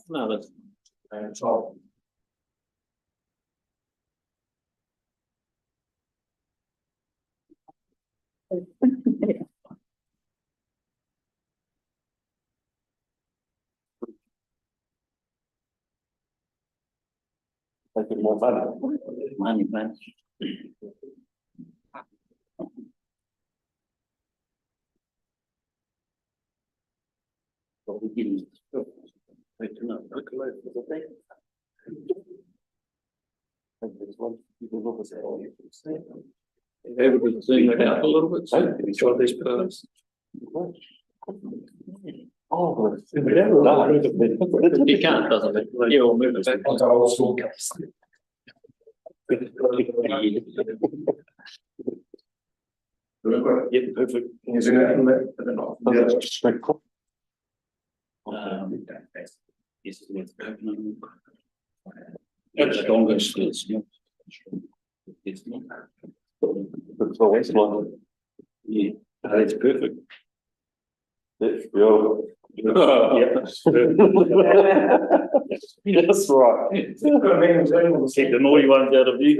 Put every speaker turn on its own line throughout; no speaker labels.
No, that's. So. Make it more valuable. Money, man. But we didn't. I do not recollect the thing. And there's one people over there. Oh, you can say. Able to sing it out a little bit. So try this first. Oh, he can't, doesn't he? Yeah, we'll move it back. Yeah, perfect. It's strongest, it's not. It's not. It's always one. Yeah, that's perfect. That's beautiful. Yeah. That's right. Keep the naughty ones out of you.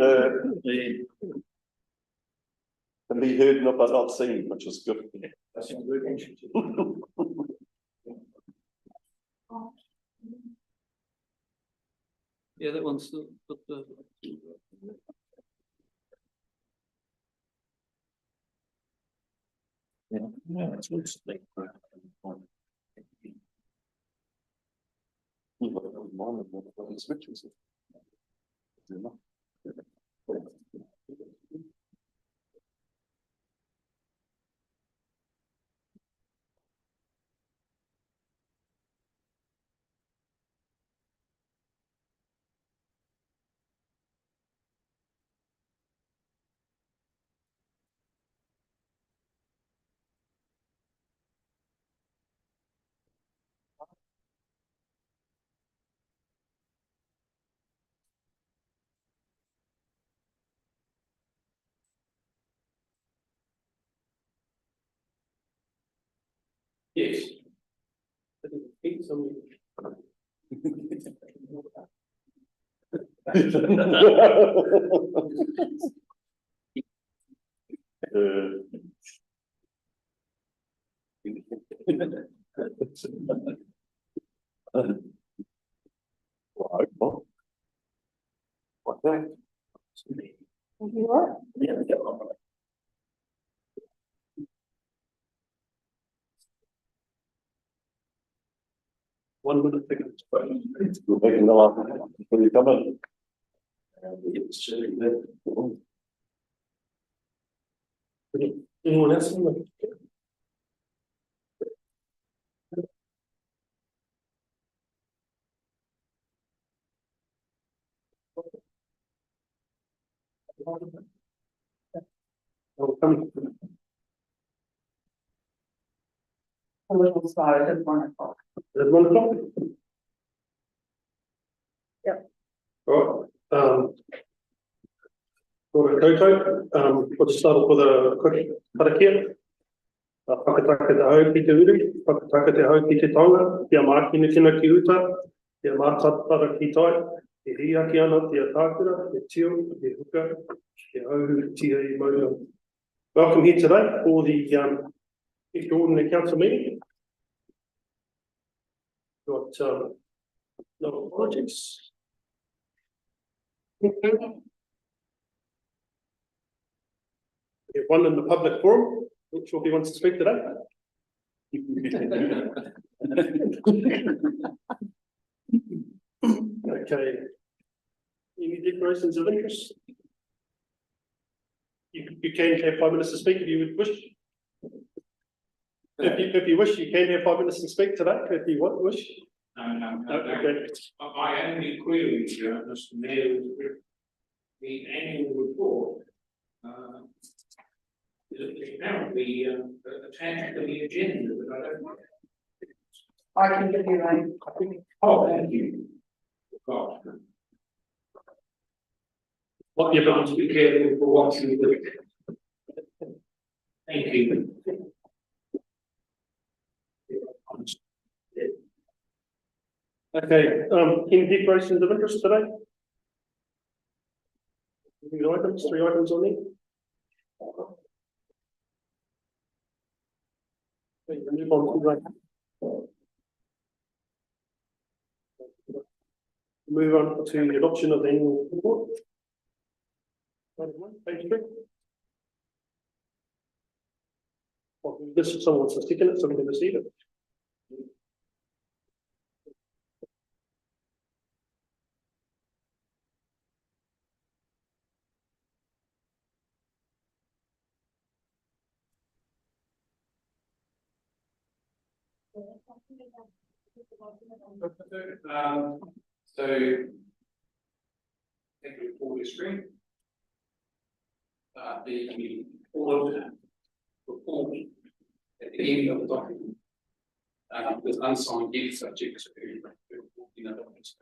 Can be heard but not seen, which is good. That sounds very interesting. Yeah, that one's the. Yeah, that's what's like. Switches. Yes. One minute, we're making the last before you come in. Anyone else?
A little spot at 1 o'clock.
At 1 o'clock?
Yep.
All right. For a koto, we'll just start off with a quick karakia. Whakataka te hau ki te uru, whakataka te hau ki te tonga, kia mākina kina ki uta, kia mātatara ki tai, te hiaki ana, te atākura, te tio, te huka, te hauhu tia I maua. Welcome here today for the extraordinary council meeting. Got no apologies. We have one in the public forum. Not sure if he wants to speak today. Okay. Any declarations of interest? You can have 5 minutes to speak if you would wish. If you wish, you can have 5 minutes to speak today, if you wish.
No,
Okay.
My only query, Mr. Mayor, is the annual report. Is apparently attached to the agenda, but I don't know.
I can give you a copy.
Oh, thank you. God. What you're going to be careful for what you do. Thank you.
Okay, any declarations of interest today? Three items on there. Okay, move on to move on to the adoption of the annual report. Item 1, page 3. Well, this someone wants to stick in it, so we can receive it.
So take a forward screen. The board report at the end of the document with unsigned date subject to documents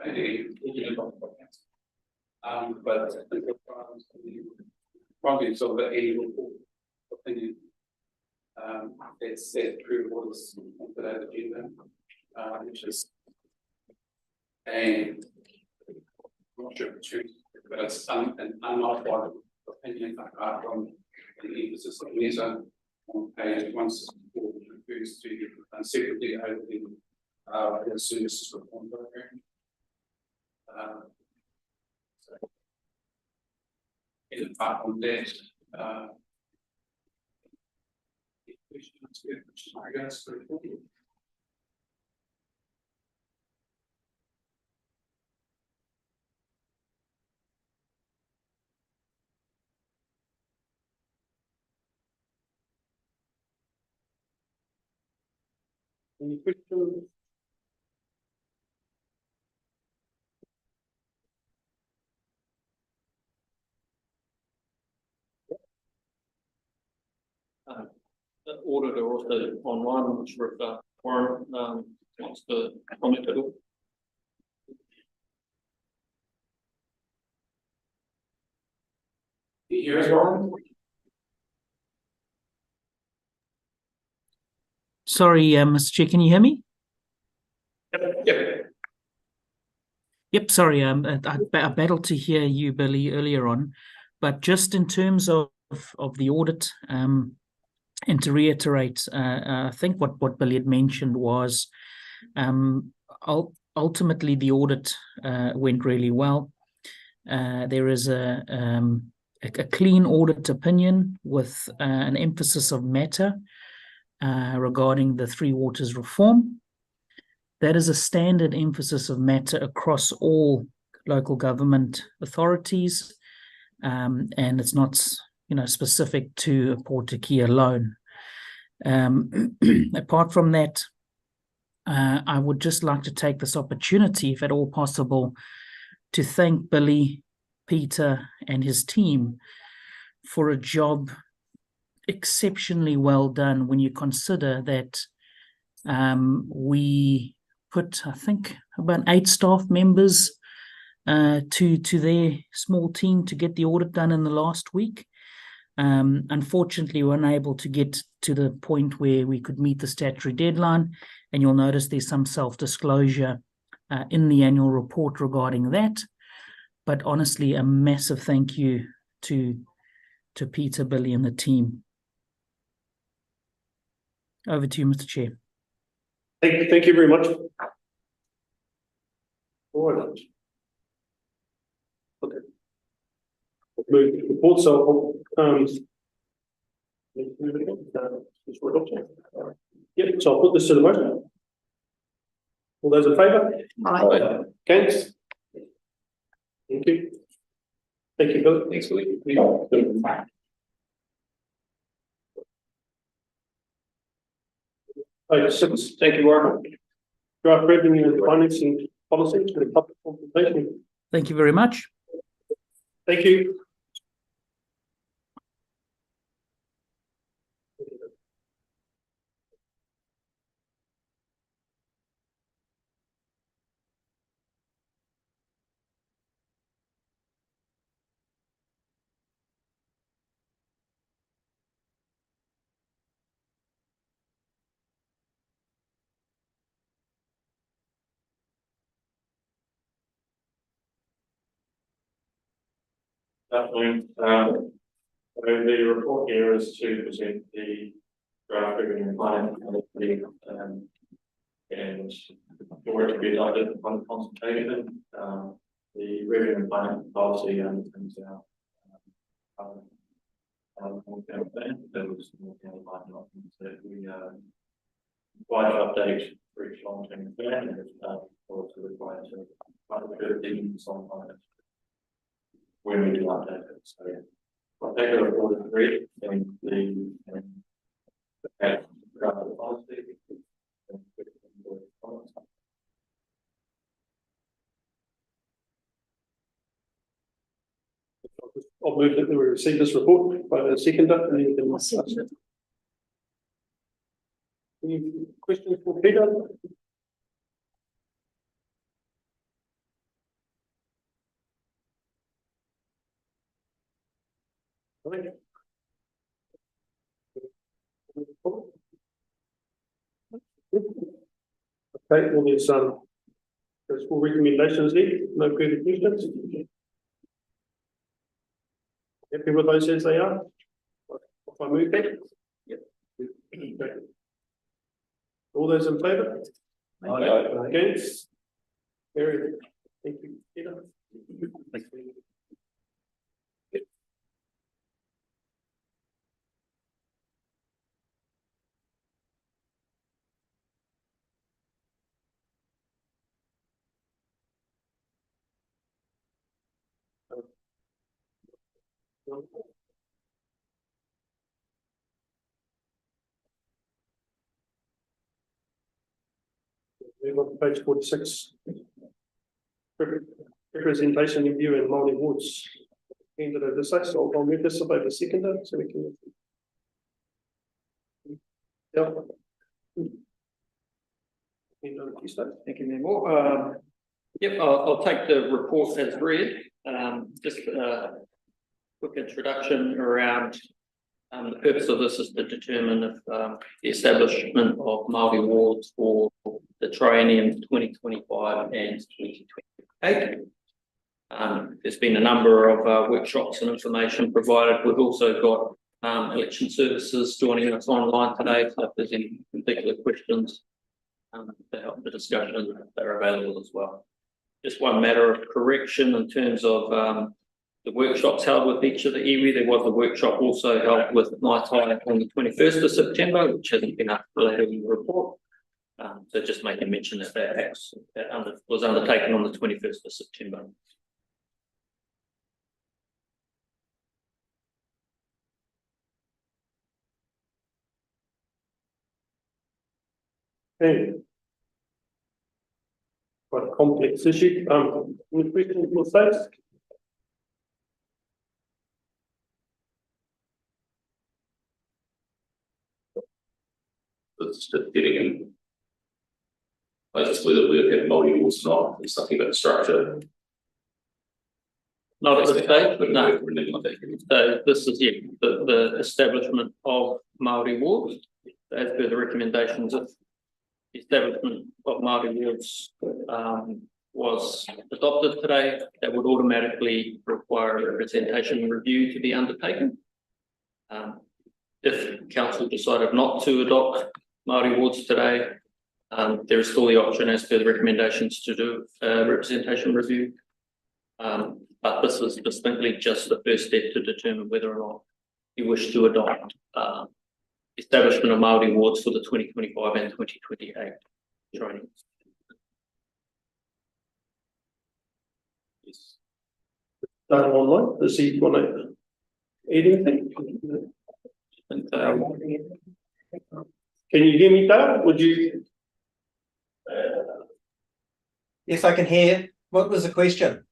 but the probably so that any report opinion it's set through what is on today's agenda, which is a I'm not sure if it's true, but it's an unmodified opinion from the emphasis of Lisa on page 164, which refers to separately over the services reform program. So in part on that, questions, I guess, for the
Any questions?
The auditor also online, which Warren wants to comment at all.
Here's one.
Sorry, Mr. Chair, can you hear me?
Yep.
Yep, sorry, I battled to hear you, Billy, earlier on, but just in terms of the audit, and to reiterate, I think what Billy had mentioned was ultimately the audit went really well. There is a clean audit opinion with an emphasis of matter regarding the Three Waters reform. That is a standard emphasis of matter across all local government authorities, and it's not specific to Port Key alone. Apart from that, I would just like to take this opportunity, if at all possible, to thank Billy, Peter, and his team for a job exceptionally well done when you consider that we put, I think, about 8 staff members to their small team to get the audit done in the last week. Unfortunately, we weren't able to get to the point where we could meet the statutory deadline, and you'll notice there's some self-disclosure in the annual report regarding that. But honestly, a massive thank you to Peter, Billy, and the team. Over to you, Mr. Chair.
Thank you very much. All right. Okay. Move the report. So, yep. So I'll put this to the motion. All those in favour?
Aye.
Against? Thank you. Thank you, Bill.
Thanks, Billy.
Item 6, thank you, Warren. Draft revenue and financing policy for the public consultation.
Thank you very much.
Thank you.
Afternoon. So the report here is to present the draft revenue and finance policy, and for it to be adopted upon consultation. The revenue and finance policy underpins our long-term plan. There was long-term documents that we required to update for each long-term plan, and it's also required to further diligence on finance when we do update it. So I'll take the report as read and the draft of the policy.
I'll move that we receive this report by the seconder and then we can discuss it. Any questions for Peter? Okay, well, there's 4 recommendations there, no further questions. Happy with those as they are? If I move that? Yep. Okay. All those in favour? Aye. Against? Carried. Thank you, Peter. Thank you. Move on to page 46. Representation in view and Māori wards. Candidate this side, so I'll move this by the seconder so we can. Yeah.
Thank you, Mayor. Yep, I'll take the report as read. Just a quick introduction around the purpose of this is to determine if the establishment of Māori wards for the triennium 2025 and 2028. There's been a number of workshops and information provided. We've also got election services joining us online today, so if there's any particular questions to help the discussion, they're available as well. Just one matter of correction in terms of the workshops held with each of the iwi. There was a workshop also held with Ngāi on the 21st of September, which hasn't been updated in the report. So just making mention that that was undertaken on the 21st of September.
Okay. Quite a complex issue. Any questions for states?
It's just getting in. I just whether we have Māori wards or not, it's something about the structure.
Not at this stage, but no. So this is the establishment of Māori wards, as per the recommendations of the establishment of Māori wards was adopted today. That would automatically require a representation review to be undertaken. If council decided not to adopt Māori wards today, there is still the option as per the recommendations to do a representation review. But this is distinctly just the first step to determine whether or not you wish to adopt establishment of Māori wards for the 2025 and 2028 training.
Yes.
Done online. Does he want to add anything? Can you hear me, Dale? Would you?
Yes, I can hear. What was the question?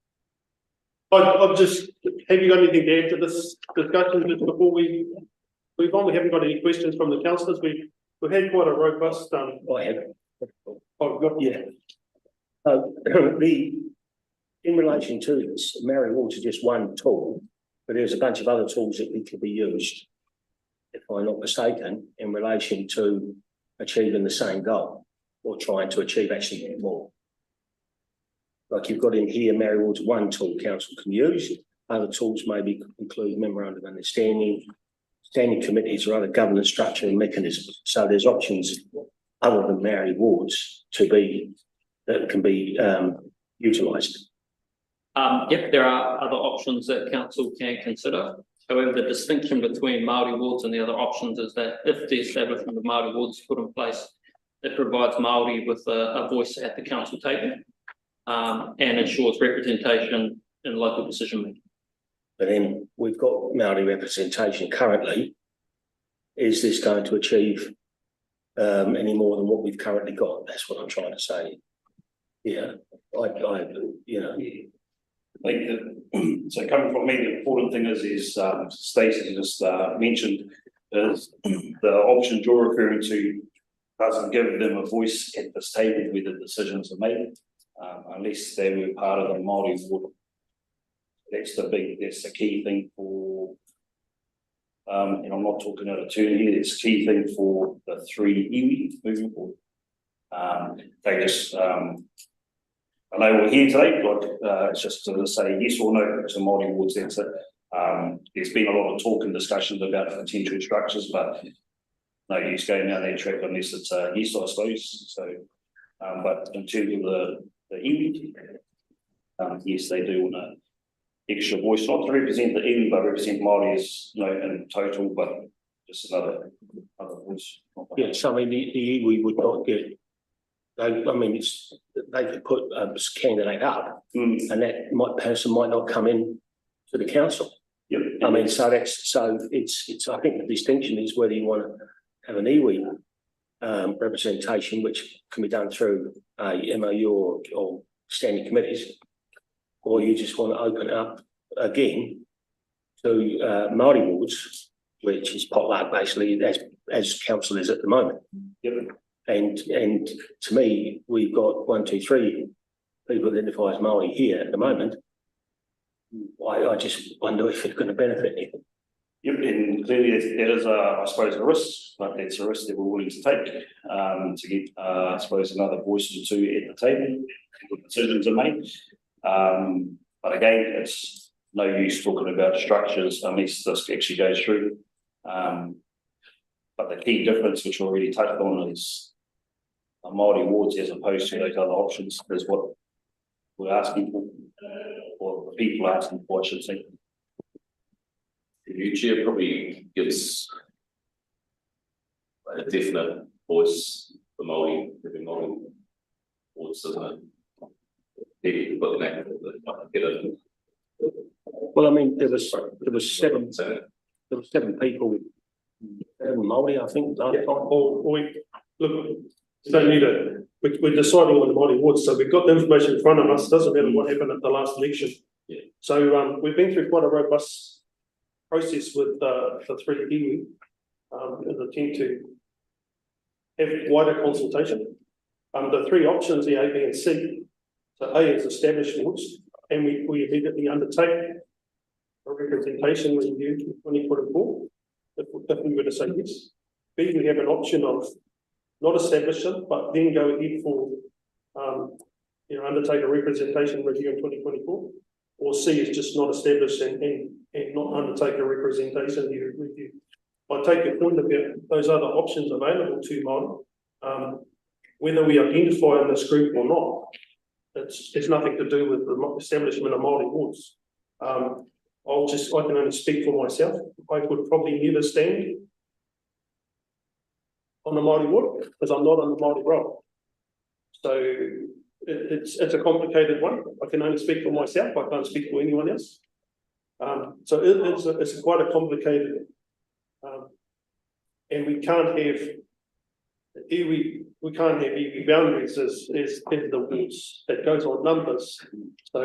I've just, have you got anything to add to this discussion just before we move on? We haven't got any questions from the councillors. We've had quite a robust.
I have.
Yeah.
In relation to this, Māori wards is just one tool, but there's a bunch of other tools that need to be used, if I'm not mistaken, in relation to achieving the same goal or trying to achieve actually more. Like you've got in here, Māori wards one tool council can use, Other tools maybe include memorandum of understanding, standing committees or other governance structure and mechanisms. So there's options other than Maori wards that can be utilised.
Yep, there are other options that council can consider. However, the distinction between Māori wards and the other options is that if the establishment of Māori wards is put in place, it provides Māori with a voice at the council table and ensures representation in local decision making.
But then we've got Māori representation currently. Is this going to achieve any more than what we've currently got? That's what I'm trying to say. Yeah,
I think that, so coming from me, the important thing is Stacey just mentioned is the options you're referring to doesn't give them a voice at this table where the decisions are made, unless they were part of the Māori ward. That's the key thing for, and I'm not talking out of turn here, it's a key thing for the 3 iwi moving forward. They just, I know we're here today, but it's just to say yes or no to Māori wards, that's it. There's been a lot of talk and discussions about potential structures, but no use going down that track unless it's a yes, I suppose. So, but in terms of the iwi, yes, they do want an extra voice, not to represent the iwi, but represent Māori as, in total, but just another voice.
yeah. So I mean, the iwi would not get. They could put a candidate up, and that person might not come in to the council.
Yep.
I mean, so it's. I think the distinction is whether you want to have an iwi representation, which can be done through a MOU or standing committees, or you just want to open it up again to Māori wards, which is potluck basically, as council is at the moment.
Yep.
And to me, we've got 1, 2, 3 people identify as Māori here at the moment. I just wonder if it's going to benefit anything.
Yep, and clearly that is, I suppose, a risk, but that's a risk that we're willing to take to get, I suppose, another voice or two at the table when decisions are made. But again, it's no use talking about structures unless this actually goes through. But the key difference, which we already touched on, is Māori wards as opposed to those other options is what we're asking for, or the people are asking for, I should say.
The new chair probably gives a definite voice for Māori, every Māori wards, doesn't it?
Well, I mean, there was 7 people, 7 Māori, I think, last time.
Look, don't need it. We're deciding on the Māori wards, so we've got the information in front of us. Doesn't matter what happened at the last election.
Yeah.
So we've been through quite a robust process with the 3 iwi, in the attempt to have wider consultation. The 3 options, the A, B, and C. So A is established wards, and we immediately undertake a representation review in 2024, if we were to say yes. B, we have an option of not establish it, but then go ahead for, undertake a representation review in 2024. Or C is just not established and not undertake a representation review. I take your point about those other options available to Māori, whether we identify in this group or not. It's nothing to do with the establishment of Māori wards. I can only speak for myself. I would probably never stand on the Māori ward because I'm not on the Māori roll. So it's a complicated one. I can only speak for myself. I can't speak for anyone else. So it's quite a complicated, and we can't have iwi boundaries as the wards. That goes on numbers. So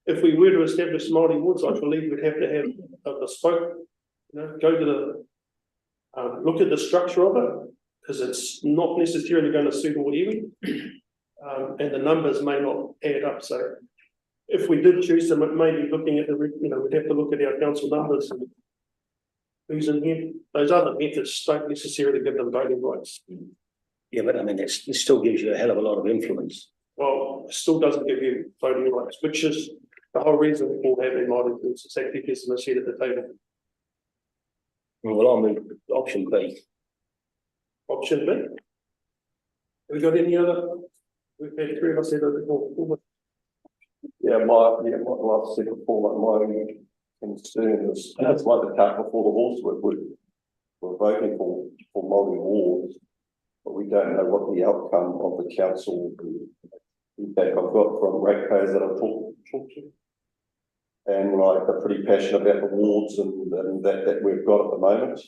if we were to establish Māori wards, I believe we'd have to have a bespoke, go to the look at the structure of it, because it's not necessarily going to suit all iwi, and the numbers may not add up. So if we did choose them, it may be looking at we'd have to look at our council numbers and who's in here. Those other methods don't necessarily give them voting rights.
Yeah, but I mean, it still gives you a hell of a lot of influence.
Well, it still doesn't give you voting rights, which is The whole reason for having Māori wards is actually gets them a seat at the table.
Well, I'll move option B.
Option B. Have we got any other? We've had three of us said a bit more.
Yeah, like I said before, like my concern is, it's like the cart before the horse, we're voting for Māori wards, but we don't know what the outcome of the council, the feedback I've got from ratepayers that I've talked to. And like, they're pretty passionate about the wards and that we've got at the moment.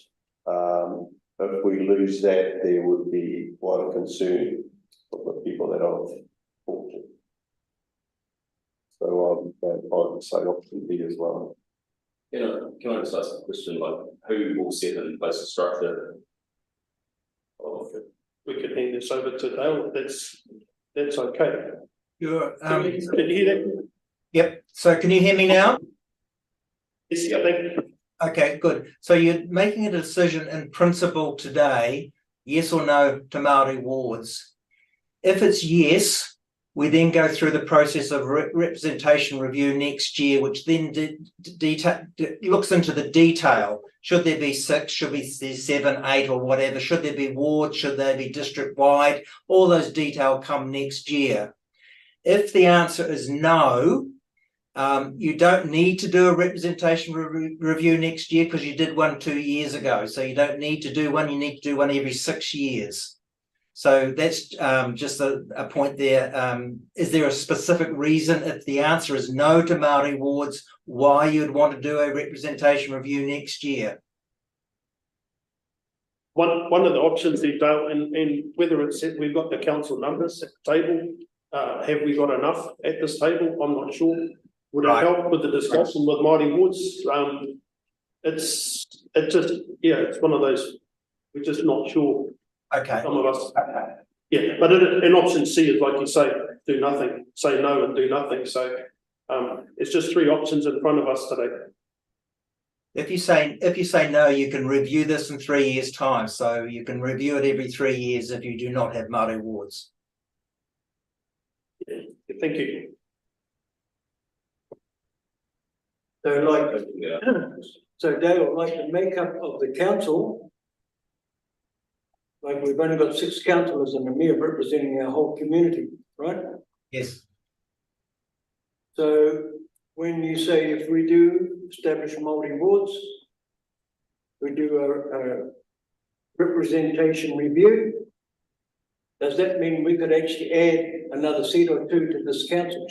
If we lose that, there would be quite a concern for the people that I've talked to. So I would say option B as well.
You know, can I just ask a question, like, who will set in place the structure?
We could hand this over to Dale, that's okay.
You're,
Can you hear that?
yep, so can you hear me now?
Yes, I think.
Okay, good. So you're making a decision in principle today, yes or no to Māori wards. If it's yes, we then go through the process of representation review next year, which then looks into the detail. Should there be 6, should there be 7, 8 or whatever? Should there be wards? Should they be district wide? All those details come next year. If the answer is no, you don't need to do a representation review next year because you did one 2 years ago. So you don't need to do one, you need to do one every 6 years. So that's just a point there. Is there a specific reason, if the answer is no to Māori wards, why you'd want to do a representation review next year?
One of the options there, Dale, and whether it's we've got the council numbers at the table, have we got enough at this table? I'm not sure. Would it help with the discussion with Māori wards? It's one of those, we're just not sure.
Okay.
Some of us, yeah, but in option C is like you say, do nothing, say no and do nothing. So it's just 3 options in front of us today.
If you say no, you can review this in 3 years' time. So you can review it every 3 years if you do not have Māori wards.
Yeah, thank you.
So
Yeah.
so Dale, like the makeup of the council, like we've only got 6 councillors and the mayor representing our whole community, right?
Yes.
So when you say if we do establish Māori wards, we do a representation review, does that mean we could actually add another seat or 2 to this council?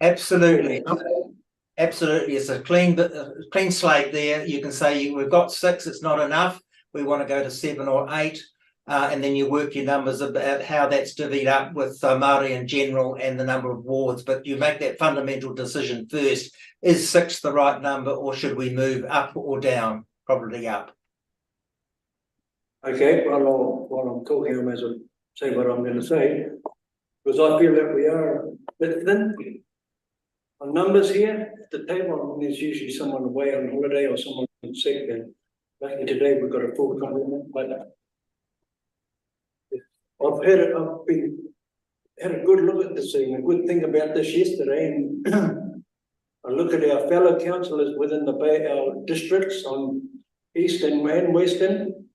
Absolutely. Absolutely. It's a clean slate there. You can say we've got 6, it's not enough. We want to go to 7 or 8. And then you work your numbers about how that's divvied up with Māori in general and the number of wards. But you make that fundamental decision first. Is 6 the right number, or should we move up or down? Probably up.
Okay, while I'm talking, I may as well say what I'm going to say, because I feel that we are a bit thin on numbers here at the table. There's usually someone away on holiday or someone sick, and luckily today we've got a full complement. But I've had a good look at this thing, a good thing about this yesterday, and I look at our fellow councillors within our districts on Eastern and Western.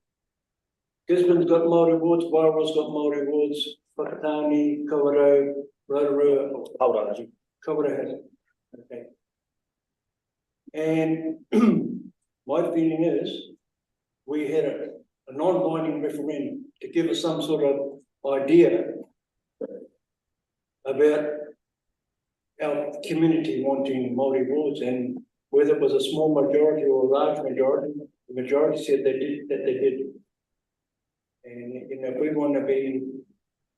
Gisborne's got Māori wards, Wairoa's got Māori wards, Whakatane, Kawerau, Rotorua.
Hold on, Ajay.
Kawerau has it. Okay. And my feeling is we had a non-binding referendum to give us some sort of idea about our community wanting Māori wards, and whether it was a small majority or a large majority. The majority said they did. And if we want to be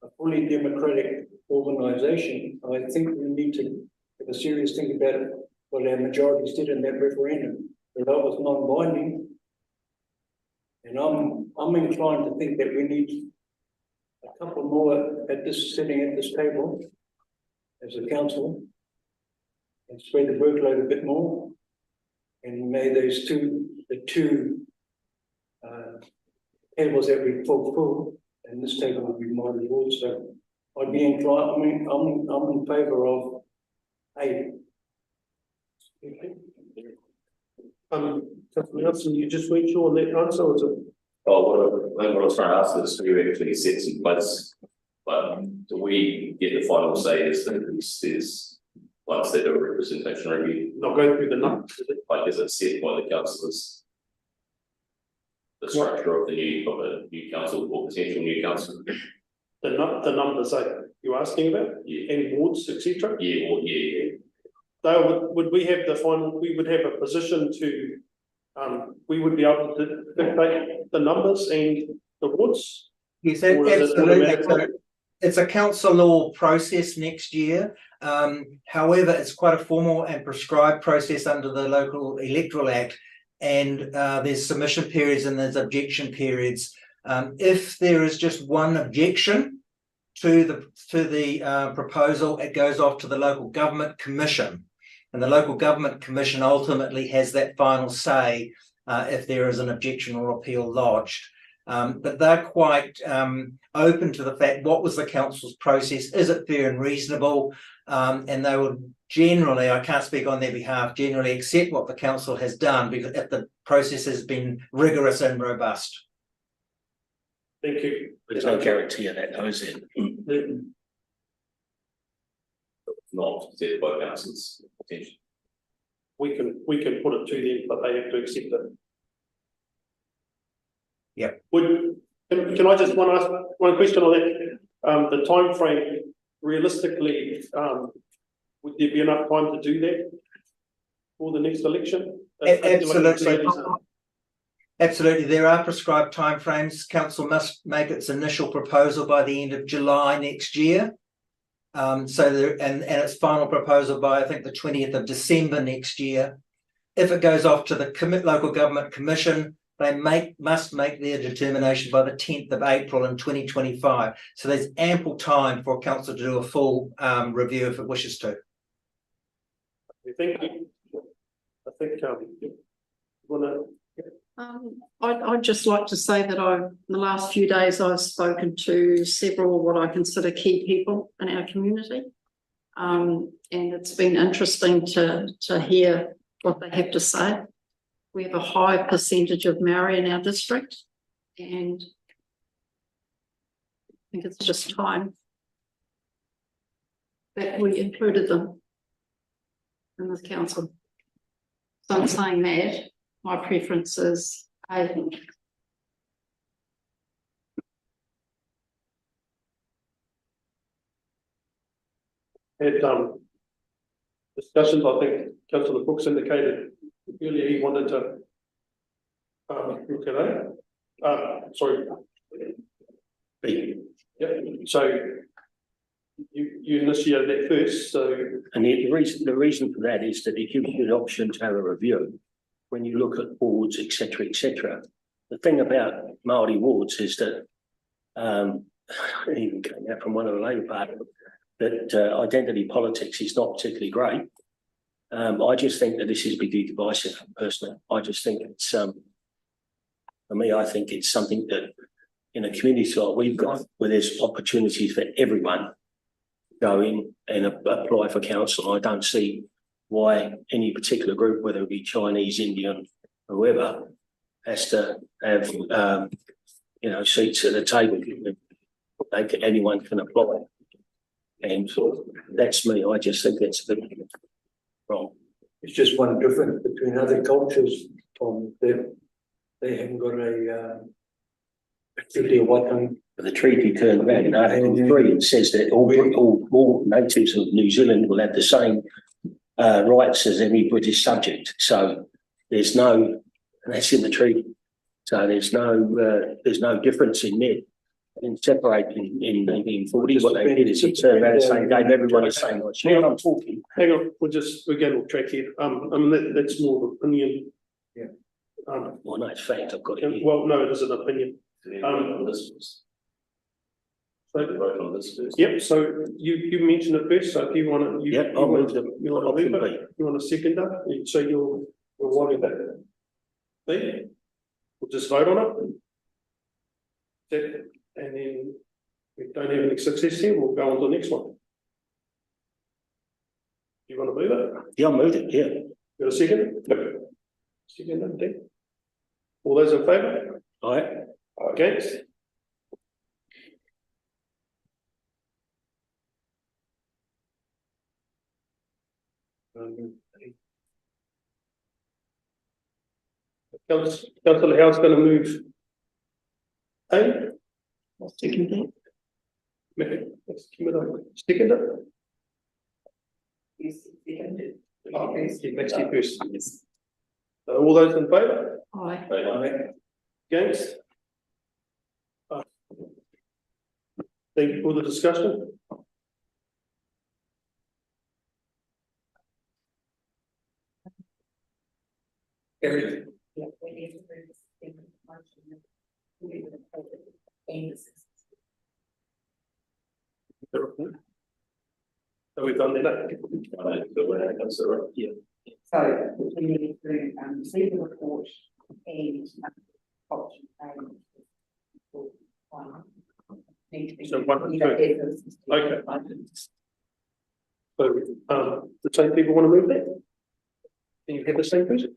a fully democratic organisation, I think we need to have a serious think about it, what our majority did in that referendum. But that was non-binding. And I'm inclined to think that we need a couple more sitting at this table as a council and spread the workload a bit more. And may those the two tables that we full, and this table will be Māori wards. So I'd be inclined. I mean, I'm in favour of 8
Okay. Councillor Nelson, you just weren't sure on that answer, or is it?
Oh, what I was trying to ask is who actually sets in place, but do we get the final say as that this is once they do a representation review?
Not going through the numbers, is it?
Like, is it set by the councillors? The structure of the new council or potential new council?
The numbers that you're asking about,
Yeah,
and wards, etc.
yeah, or yeah,
Though, would we have the final, we would have a position to, we would be able to dictate the numbers and the wards?
Yes,
Or is it
absolutely.
automatic?
It's a council law process next year. However, it's quite a formal and prescribed process under the Local Electoral Act. And there's submission periods and there's objection periods. If there is just one objection to the proposal, it goes off to the Local Government Commission. And the Local Government Commission ultimately has that final say if there is an objection or appeal lodged. But they're quite open to the fact, what was the council's process? Is it fair and reasonable? And they would generally, I can't speak on their behalf, generally accept what the council has done because if the process has been rigorous and robust.
Thank you.
There's no guarantee of that, though, is there?
not set by councillors potentially.
We can put it to them, but they have to accept it.
Yeah.
Can I just ask one question on that? The time frame, realistically, would there be enough time to do that for the next election?
Absolutely. Absolutely, there are prescribed timeframes. Council must make its initial proposal by the end of July next year. And its final proposal by I think the 20th of December next year. If it goes off to the Local Government Commission, they must make their determination by the 10th of April in 2025. So there's ample time for council to do a full review if it wishes to.
Thank you. I think you want to.
I'd just like to say that in the last few days I've spoken to several what I consider key people in our community, and it's been interesting to hear what they have to say. We have a high percentage of Maori in our district, and I think it's just time that we included them in this council. So I'm saying that my preference is A.
Had discussions, I think Councillor Brooks indicated earlier he wanted to look at it. Sorry. Yeah, so you initiated that first, so.
And the reason for that is that it gives you an option to have a review when you look at wards, etc., etc. The thing about Māori wards is that it even came out from one of the Labour Party that identity politics is not particularly great. I just think that this is pretty divisive, personally. I just think it's for me, I think it's something that in a community like we've got, where there's opportunities for everyone to go in and apply for council. I don't see why any particular group, whether it be Chinese, Indian, whoever, has to have seats at the table. Anyone can apply. And that's me. I just think that's a bit wrong.
It's just one difference between other cultures, Tom. They haven't got a treaty of Waitangi.
The treaty turned around in Article 3 and says that all natives of New Zealand will have the same rights as any British subject. So there's no, and that's in the treaty. So there's no difference in there. In separating in 1940, what they did is it turned around and saying gave everyone the same rights. Now I'm talking.
Hang on, we're getting off track here. That's more of an opinion.
Yeah.
Well, no, it's fact. I've got it here.
Well, no, it is an opinion. Yep. So you mentioned it first. So if you want to,
Yep, I'll move them.
You want to move it? You want to second that? So you'll worry about that. We'll just vote on it. And then if we don't have any success here, we'll go on to the next one. You want to move it?
Yeah, I'll move it, yeah.
Got a second? Second, Dick. All those in favour?
Aye.
Against? Councillor Howe's going to move A.
Second that.
Second it? Next year first. All those in favour?
Aye.
Against? Thank you for the discussion. Carried. So we've done that. Yeah.
So we need to see the report and option A.
So one and two. Okay. So, the same people want to move that? Can you have the same person?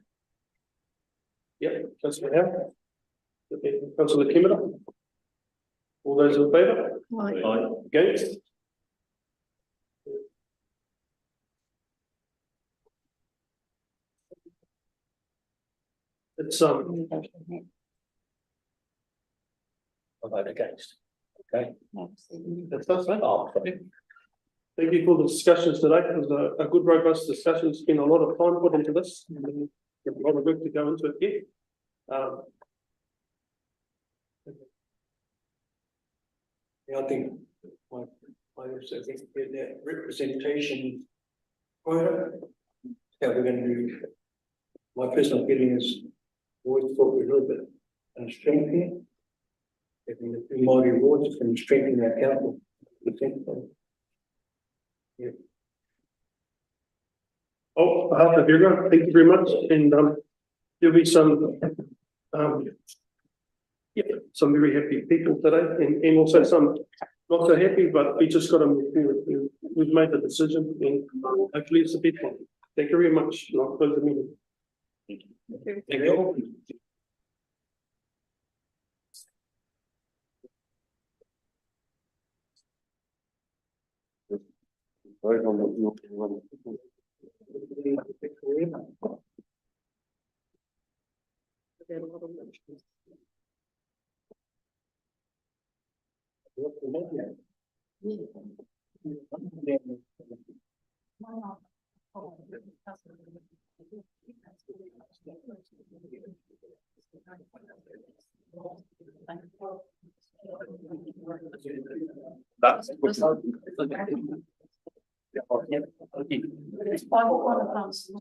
Yeah, Councillor Howe. Councillor Kimera. All those in favour?
Aye.
Against? It's
I vote against. Okay.
that's us, eh? Thank you for the discussions today. It was a good robust discussion. It's been a lot of time put into this. And there's a lot of work to go into it yet.
Yeah, I think, I also think that representation. Quota. How we're gonna do. My personal feeling is, always thought we're a little bit strengthening. Having the two Māori wards can strengthen our council. Yeah.
Oh, on behalf of everyone, thank you very much. And there'll be some some very happy people today and also some not so happy, but we just got to move forward. We've made the decision and hopefully it's a big one. Thank you very much. And I'll close the meeting.
Thank you.
Thank you.
Vote on what you want.
That's
It's by one of us.